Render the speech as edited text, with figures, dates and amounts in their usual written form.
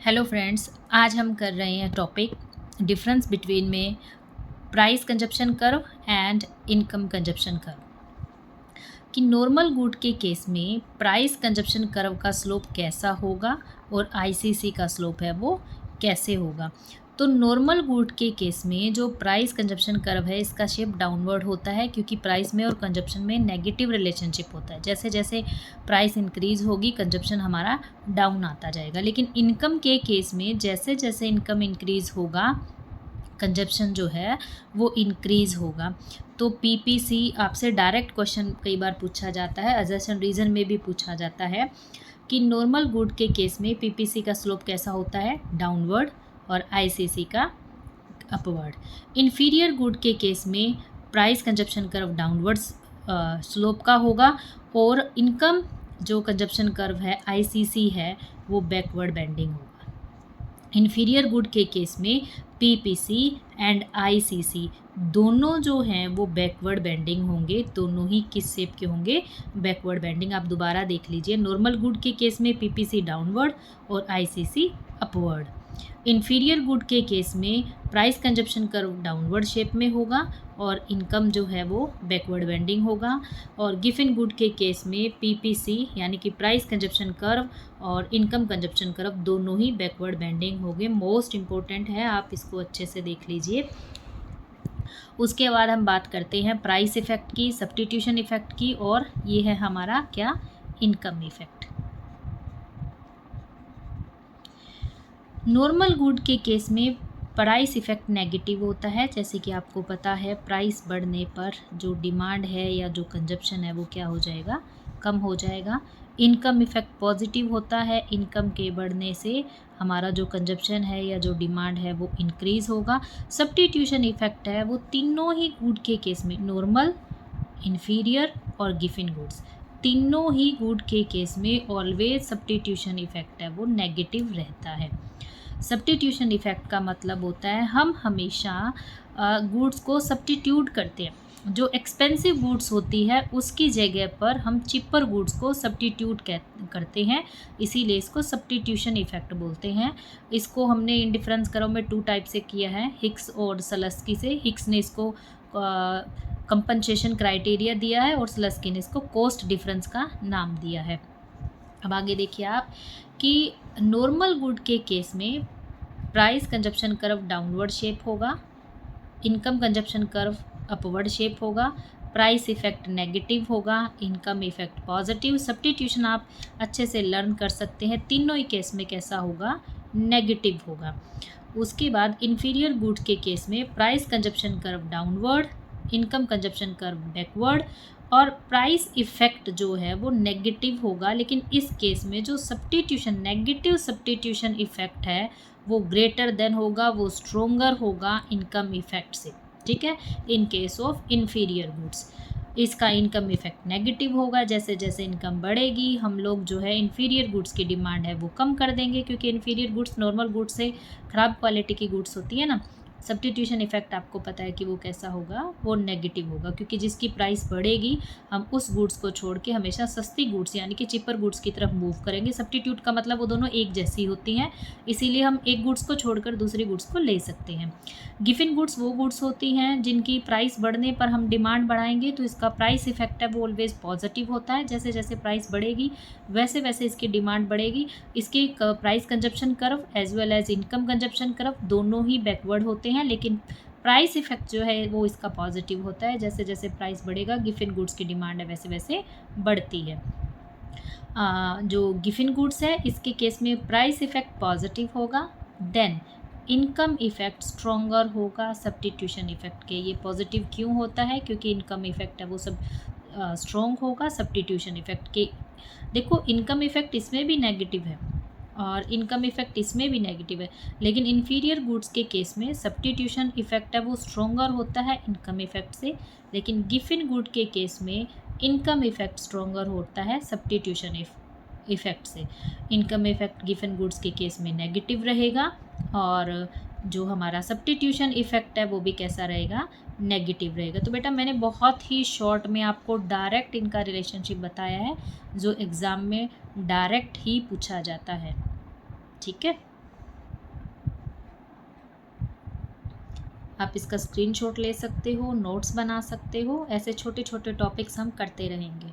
Hello friends, आज हम कर रहे हैं टॉपिक डिफरेंस बिटवीन में price consumption curve and income consumption curve कि नॉर्मल गुड के केस में प्राइस कंजप्शन कर्व का स्लोप कैसा होगा और आईसीसी का स्लोप है वो कैसे होगा। तो नॉर्मल गुड के केस में जो प्राइस कंजप्शन कर्व है इसका शेप डाउनवर्ड होता है क्योंकि प्राइस में और कंजप्शन में नेगेटिव रिलेशनशिप होता है। जैसे जैसे प्राइस इंक्रीज़ होगी कंजप्शन हमारा डाउन आता जाएगा। लेकिन इनकम के केस में जैसे जैसे इनकम इंक्रीज़ होगा कंजप्शन जो है वो इंक्रीज़ होगा। तो पीपीसी आपसे डायरेक्ट क्वेश्चन कई बार पूछा जाता है, अजर्शन रीज़न में भी पूछा जाता है कि नॉर्मल गुड के केस में पीपीसी का स्लोप कैसा होता है, डाउनवर्ड, और आईसीसी का अपवर्ड। इन्फीरियर गुड के केस में price consumption curve downward slope का होगा और इनकम जो कंजप्शन कर्व है आईसीसी है वो बैकवर्ड बेंडिंग होगा। इन्फीरियर गुड के केस में पीपीसी एंड आईसीसी दोनों जो हैं वो बैकवर्ड बेंडिंग होंगे। दोनों ही किस शेप के होंगे, बैकवर्ड बेंडिंग। आप दोबारा देख लीजिए, नॉर्मल गुड के केस में पीपीसी डाउनवर्ड और आईसीसी अपवर्ड। इन्फीरियर गुड के केस में price consumption curve downward shape में होगा और इनकम जो है वो बैकवर्ड बेंडिंग होगा। और गिवन गुड के केस में पीपीसी यानी कि प्राइस कंजप्शन कर्व और इनकम कंजप्शन कर्व दोनों ही बैकवर्ड बेंडिंग होंगे। मोस्ट इम्पोर्टेंट है, आप इसको अच्छे से देख लीजिए। उसके बाद हम बात करते हैं प्राइस इफेक्ट की, सब्स्टिट्यूशन इफेक्ट की, और ये है हमारा क्या, इनकम इफेक्ट। नॉर्मल गुड के केस में प्राइस इफेक्ट नेगेटिव होता है। जैसे कि आपको पता है प्राइस बढ़ने पर जो डिमांड है या जो कंजप्शन है वो क्या हो जाएगा, कम हो जाएगा। इनकम इफेक्ट पॉजिटिव होता है, इनकम के बढ़ने से हमारा जो कंजप्शन है या जो डिमांड है वो इंक्रीज़ होगा। सब्स्टिट्यूशन इफेक्ट है वो तीनों ही गुड के केस में, नॉर्मल, इन्फीरियर और गिवन गुड्स, तीनों ही गुड के केस में ऑलवेज सब्स्टिट्यूशन इफेक्ट है वो नेगेटिव रहता है। सब्स्टिट्यूशन इफेक्ट का मतलब होता है हम हमेशा गुड्स को सब्स्टिट्यूट करते हैं। जो एक्सपेंसिव गुड्स होती है उसकी जगह पर हम चिपर गुड्स को सब्स्टिट्यूट करते हैं, इसीलिए इसको सब्स्टिट्यूशन इफेक्ट बोलते हैं। इसको हमने इंडिफरेंस कर्व में 2 टाइप से किया है, हिक्स और सलस्की से। हिक्स ने इसको कंपनसेशन क्राइटेरिया दिया है और सलस्की ने इसको कॉस्ट डिफरेंस का नाम दिया है। अब आगे देखिए आप कि नॉर्मल गुड के केस में price consumption curve downward shape होगा, income consumption curve upward shape होगा, प्राइस इफेक्ट नेगेटिव होगा, इनकम इफेक्ट पॉजिटिव। सब्स्टिट्यूशन आप अच्छे से लर्न कर सकते हैं, तीनों ही केस में कैसा होगा, नेगेटिव होगा। उसके बाद इन्फीरियर गुड के केस में price consumption curve downward, income consumption curve backward और प्राइस इफेक्ट जो है वो नेगेटिव होगा। लेकिन इस केस में जो सब्स्टिट्यूशन, नेगेटिव सब्स्टिट्यूशन इफेक्ट है वो ग्रेटर देन होगा, वो स्ट्रोंगर होगा इनकम इफेक्ट से, ठीक है। In case of inferior goods इसका इनकम इफेक्ट नेगेटिव होगा। जैसे जैसे इनकम बढ़ेगी हम लोग जो है इन्फीरियर गुड्स की डिमांड है वो कम कर देंगे, क्योंकि इन्फीरियर गुड्स नॉर्मल गुड्स से ख़राब क्वालिटी की गुड्स होती है ना। सब्स्टिट्यूशन इफेक्ट आपको पता है कि वो कैसा होगा, वो नेगेटिव होगा, क्योंकि जिसकी प्राइस बढ़ेगी हम उस गुड्स को छोड़ के हमेशा सस्ती गुड्स यानी कि चिपर गुड्स की तरफ मूव करेंगे। सब्स्टिट्यूट का मतलब वो दोनों एक जैसी होती हैं, इसीलिए हम एक गुड्स को छोड़कर दूसरी गुड्स को ले सकते हैं। गिवन गुड्स वो गुड्स होती हैं जिनकी प्राइस बढ़ने पर हम डिमांड बढ़ाएंगे, तो इसका प्राइस इफेक्ट है वो ऑलवेज पॉजिटिव होता है। जैसे जैसे प्राइस बढ़ेगी वैसे वैसे इसकी डिमांड बढ़ेगी। इसके price consumption curve as well as income consumption curve दोनों ही बैकवर्ड होते हैं, लेकिन प्राइस इफेक्ट जो है वो इसका पॉजिटिव होता है। जैसे जैसे प्राइस बढ़ेगा गिवन गुड्स की डिमांड है वैसे वैसे बढ़ती है। जो गिवन गुड्स है इसके केस में प्राइस इफेक्ट पॉजिटिव होगा, देन इनकम इफेक्ट स्ट्रोंगर होगा सब्स्टिट्यूशन इफेक्ट के। ये पॉजिटिव क्यों होता है, क्योंकि इनकम इफेक्ट है वो सब स्ट्रोंग होगा सब्स्टिट्यूशन इफेक्ट के। देखो इनकम इफेक्ट इसमें भी नेगेटिव है और इनकम इफेक्ट इसमें भी नेगेटिव है, लेकिन इन्फीरियर गुड्स के केस में सब्स्टिट्यूशन इफेक्ट है वो स्ट्रोंगर होता है इनकम इफेक्ट से, लेकिन गिवन गुड के केस में इनकम इफेक्ट स्ट्रोंगर होता है सब्स्टिट्यूशन इफेक्ट से। इनकम इफेक्ट गिवन गुड्स के केस में नेगेटिव रहेगा और जो हमारा सब्स्टिट्यूशन इफेक्ट है वो भी कैसा रहेगा, नेगेटिव रहेगा। तो बेटा मैंने बहुत ही शॉर्ट में आपको डायरेक्ट इनका रिलेशनशिप बताया है जो एग्ज़ाम में डायरेक्ट ही पूछा जाता है, ठीक है। आप इसका स्क्रीनशॉट ले सकते हो, नोट्स बना सकते हो। ऐसे छोटे छोटे टॉपिक्स हम करते रहेंगे।